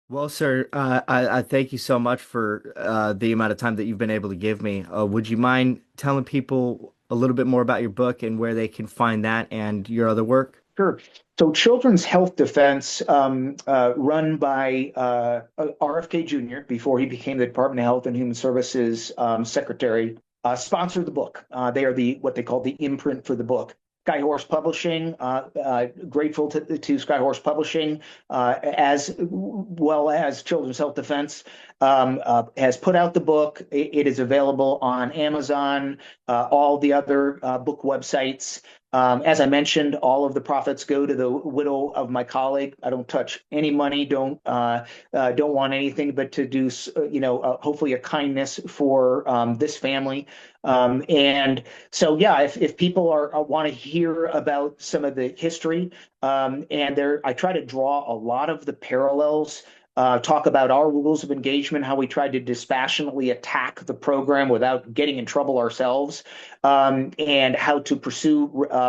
Well, sir, I thank you so much for the amount of time that you've been able to give me. Would you mind telling people a little bit more about your book and where they can find that and your other work? Sure. So, Children's Health Defense, run by RFK Jr. before he became the Department of Health and Human Services secretary, sponsored the book. They are the what they call the imprint for the book. Skyhorse Publishing, grateful to Skyhorse Publishing, as well as Children's Health Defense, has put out the book. It is available on Amazon, all the other book websites. As I mentioned, all of the profits go to the widow of my colleague. I don't touch any money. Don't want anything but to do, hopefully a kindness for this family. And so, yeah, if people are want to hear about some of the history, and there, I try to draw a lot of the parallels. Talk about our rules of engagement, how we tried to dispassionately attack the program without getting in trouble ourselves, and how to pursue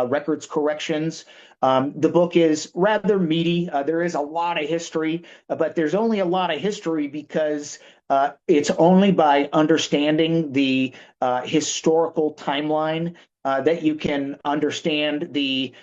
records corrections. The book is rather meaty. There is a lot of history, but there's only a lot of history because it's only by understanding the historical timeline that you can understand the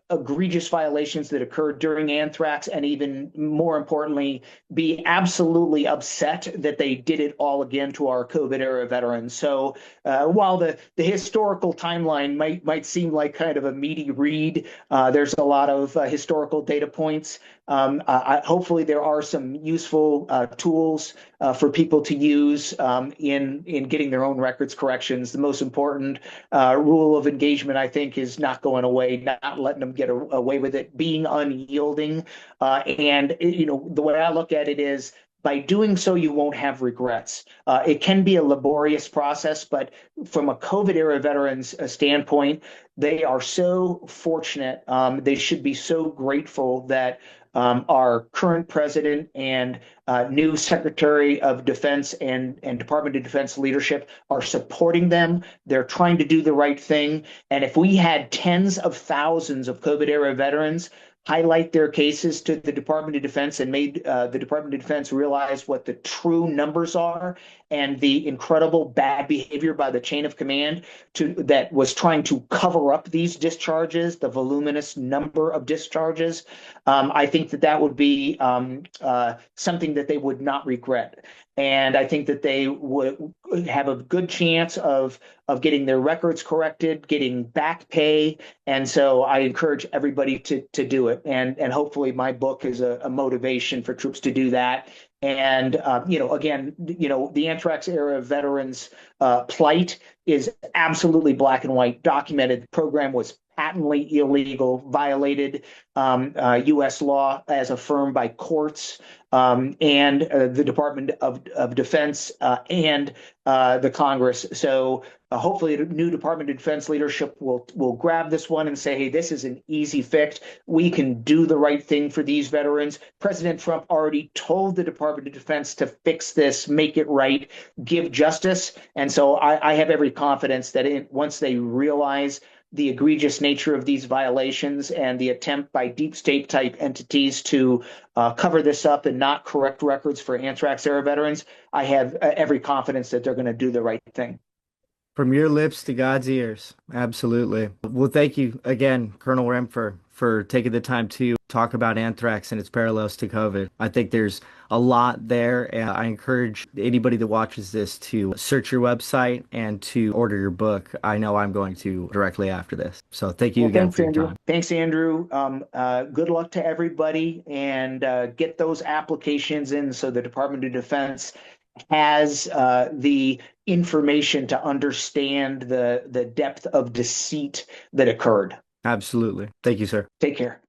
egregious violations that occurred during anthrax, and even more importantly, be absolutely upset that they did it all again to our COVID era veterans. So while the historical timeline might seem like kind of a meaty read, there's a lot of historical data points. Hopefully, there are some useful tools for people to use in getting their own records corrections. The most important rule of engagement, I think, is not going away, not letting them get away with it, being unyielding. And the way I look at it is, by doing so, you won't have regrets. It can be a laborious process, but from a COVID era veterans standpoint, they are so fortunate. They should be so grateful that our current president and new Secretary of Defense and Department of Defense leadership are supporting them. They're trying to do the right thing. And if we had tens of thousands of COVID era veterans highlight their cases to the Department of Defense and made the Department of Defense realize what the true numbers are and the incredible bad behavior by the chain of command that was trying to cover up these discharges, the voluminous number of discharges, I think that would be something that they would not regret. And I think that they would have a good chance of getting their records corrected, getting back pay. And so I encourage everybody to do it. And hopefully my book is a motivation for troops to do that. And again, the anthrax era veterans plight is absolutely black and white, documented. The program was patently illegal, violated U.S. law as affirmed by courts, and the Department of Defense, and the Congress. So hopefully, the new Department of Defense leadership will grab this one and say, "Hey, this is an easy fix. We can do the right thing for these veterans." President Trump already told the Department of Defense to fix this, make it right, give justice, and so I have every confidence that once they realize the egregious nature of these violations and the attempt by deep state type entities to cover this up and not correct records for anthrax era veterans, I have every confidence that they're going to do the right thing. From your lips to God's ears. Absolutely. Well, thank you again, Colonel Remfer, for taking the time to talk about anthrax and its parallels to COVID. I think there's a lot there, and I encourage anybody that watches this to search your website and to order your book. I know I'm going to directly after this. So thank you Well, again thanks, for your Andrew. time. Thanks, Andrew. Good luck to everybody, and get those applications in so the Department of Defense has the information to understand the depth of deceit that occurred. Absolutely. Thank you, sir. Take care.